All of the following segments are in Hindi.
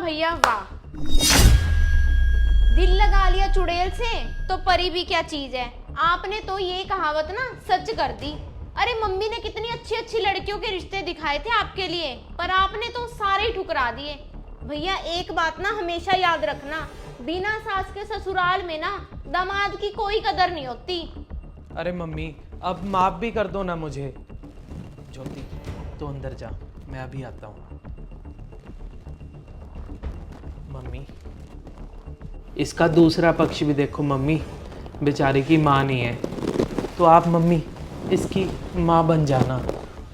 भैया वाह, दिल लगा लिया चुड़ैल से तो परी भी क्या चीज है। आपने तो ये कहावत ना सच कर दी। अरे मम्मी ने कितनी अच्छी अच्छी लड़कियों के रिश्ते दिखाए थे आपके लिए, पर आपने तो सारे ही ठुकरा दिए। भैया एक बात ना हमेशा याद रखना, बिना सास के ससुराल में ना दामाद की कोई कदर नहीं होती। अरे मम्मी अब माफ भी कर दो ना मुझे। ज्योति तो अंदर जा, मैं अभी आता हूँ। मम्मी इसका दूसरा पक्ष भी देखो मम्मी, बेचारी की माँ नहीं है, तो आप मम्मी इसकी माँ बन जाना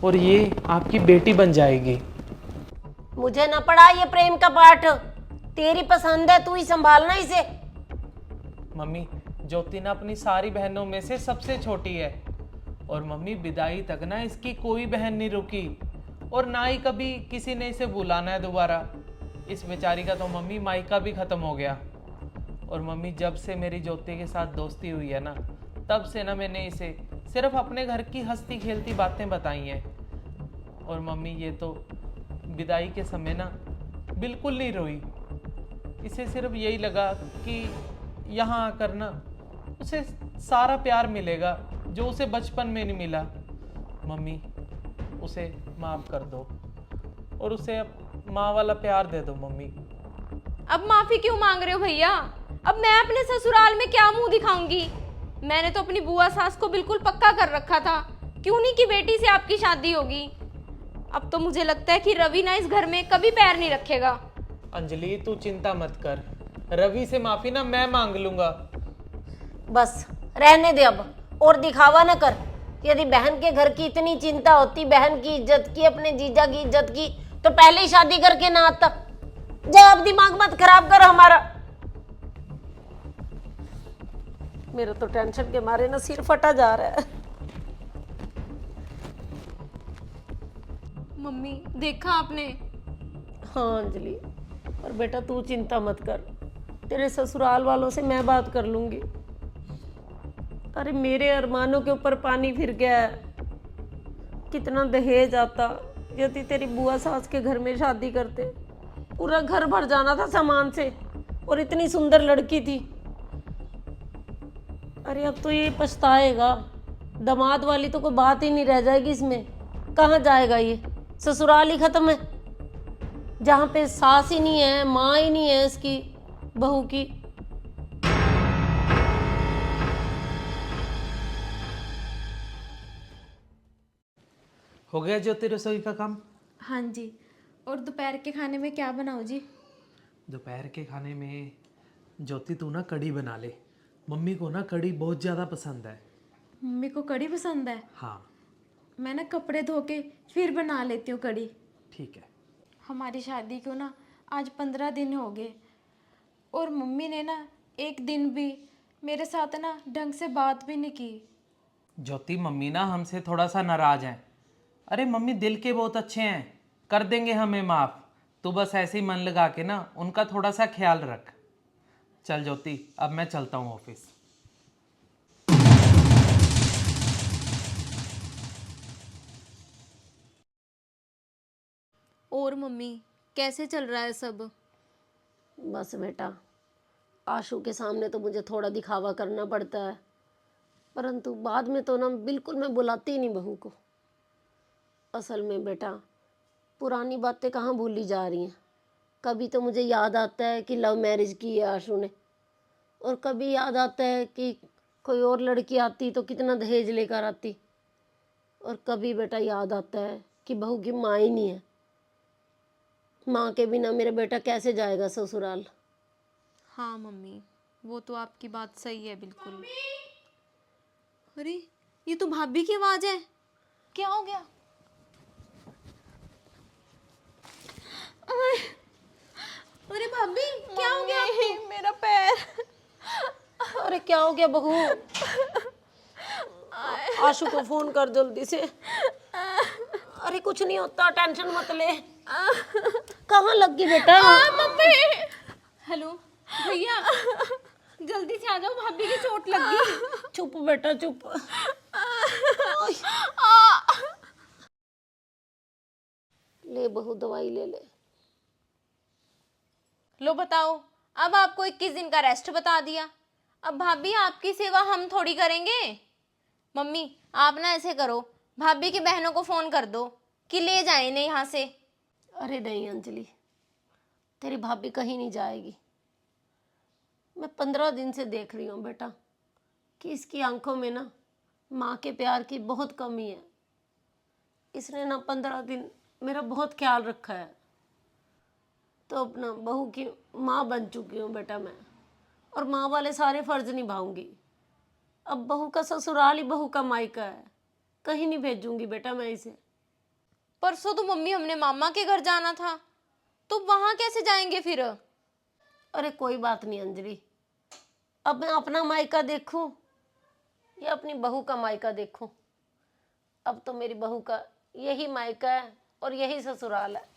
और ये आपकी बेटी बन जाएगी। मुझे ना पड़ा ये प्रेम का पाठ, तेरी पसंद है, तू ही संभालना इसे। मम्मी ज्योति ना अपनी सारी बहनों में से सबसे छोटी है, और मम्मी विदाई तक ना इसकी कोई बहन नहीं रुकी, और ना ही कभी किसी ने इसे बुलाना है दोबारा। इस बेचारी का तो मम्मी मायका भी खत्म हो गया। और मम्मी जब से मेरी ज्योति के साथ दोस्ती हुई है ना, तब से ना मैंने इसे सिर्फ अपने घर की हंसती खेलती बातें बताई हैं। और मम्मी ये तो विदाई के समय ना बिल्कुल नहीं रोई। इसे सिर्फ यही लगा कि यहाँ आकर ना उसे सारा प्यार मिलेगा जो उसे बचपन में नहीं मिला। मम्मी उसे माफ़ कर दो और उसे अब माँ वाला प्यार दे दो मम्मी। अब माफी क्यों मांग रहे हो भैया? अब मैं अपने ससुराल में क्या मुंह दिखाऊंगी? मैंने तो अपनी बुआ सास को बिल्कुल पक्का कर रखा था, क्यों नहीं की बेटी से आपकी शादी होगी। अब तो मुझे लगता है कि रवि ना इस घर में कभी पैर नहीं रखेगा। अंजलि तू चिंता मत कर, रवि से माफी ना मैं मांग लूंगा। बस रहने दे अब, और दिखावा न कर। यदि बहन के घर की इतनी चिंता होती, बहन की इज्जत की, अपने जीजा की इज्जत की, तो पहले ही शादी करके ना आता। जा अब दिमाग मत खराब कर हमारा। मेरा तो टेंशन के मारे ना सिर फटा जा रहा है। मम्मी देखा आपने? हाँ अंजलि, पर बेटा तू चिंता मत कर, तेरे ससुराल वालों से मैं बात कर लूंगी। अरे मेरे अरमानों के ऊपर पानी फिर गया है। कितना दहेज आता यदि तेरी बुआ सास के घर में शादी करते, पूरा घर भर जाना था सामान से, और इतनी सुंदर लड़की थी। अरे अब तो ये पछताएगा, दामाद वाली तो कोई बात ही नहीं रह जाएगी इसमें। कहाँ जाएगा ये? ससुराल ही खत्म है, जहाँ पे सास ही नहीं है, माँ ही नहीं है इसकी बहू की। हो गया ज्योति रसोई का काम? हाँ जी। और दोपहर के खाने में क्या बनाऊँ जी? दोपहर के खाने में ज्योति तू ना कढ़ी बना ले, मम्मी को ना कढ़ी बहुत ज़्यादा पसंद है। मम्मी को कढ़ी पसंद है? हाँ मैं ना कपड़े धो के फिर बना लेती हूँ कढ़ी। ठीक है। हमारी शादी को ना आज 15 दिन हो गए, और मम्मी ने ना एक दिन भी मेरे साथ ना ढंग से बात भी नहीं की। ज्योति मम्मी ना हमसे थोड़ा सा नाराज हैं। अरे मम्मी दिल के बहुत अच्छे हैं, कर देंगे हमें माफ़। तू बस ऐसे ही मन लगा के ना उनका थोड़ा सा ख्याल रख। चल ज्योति अब मैं चलता हूँ ऑफिस। और मम्मी कैसे चल रहा है सब? बस बेटा, आशू के सामने तो मुझे थोड़ा दिखावा करना पड़ता है, परंतु बाद में तो ना बिल्कुल मैं बुलाती ही नहीं बहू को। असल में बेटा पुरानी बातें कहाँ भूली जा रही हैं। कभी तो मुझे याद आता है कि लव मैरिज की है आशू ने, और कभी याद आता है कि कोई और लड़की आती तो कितना दहेज लेकर आती, और कभी बेटा याद आता है कि बहू की माँ ही नहीं है। माँ के बिना मेरा बेटा कैसे जाएगा ससुराल। हाँ मम्मी, वो तो आपकी बात सही है बिल्कुल। अरे ये तो भाभी की आवाज है, क्या हो गया? अरे भाभी क्या हो गया आपको? मेरा पैर। अरे क्या हो गया बहू? आशु को फोन कर जल्दी से। अरे कुछ नहीं होता, टेंशन मत ले। कहाँ लग गई बेटा? मम्मी। हेलो भैया, जल्दी से आ जाओ, भाभी की चोट लग गई। चुप बेटा चुप। ले बहू दवाई ले ले। लो बताओ, अब आपको 21 दिन का रेस्ट बता दिया। अब भाभी आपकी सेवा हम थोड़ी करेंगे। मम्मी आप ना ऐसे करो, भाभी की बहनों को फोन कर दो कि ले जाए इन्हें यहाँ से। अरे नहीं अंजलि, तेरी भाभी कहीं नहीं जाएगी। मैं 15 दिन से देख रही हूँ बेटा कि इसकी आंखों में ना माँ के प्यार की बहुत कमी है। इसने ना 15 दिन मेरा बहुत ख्याल रखा है। तो अपना बहू की माँ बन चुकी हूँ बेटा मैं, और माँ वाले सारे फर्ज निभाऊंगी। अब बहू का ससुराल ही बहू का मायका है, कहीं नहीं भेजूंगी बेटा मैं इसे। परसों तो मम्मी हमने मामा के घर जाना था, तो वहां कैसे जाएंगे फिर? अरे कोई बात नहीं अंजलि, अब मैं अपना मायका देखूं या अपनी बहू का मायका देखूं? अब तो मेरी बहू का यही मायका है और यही ससुराल है।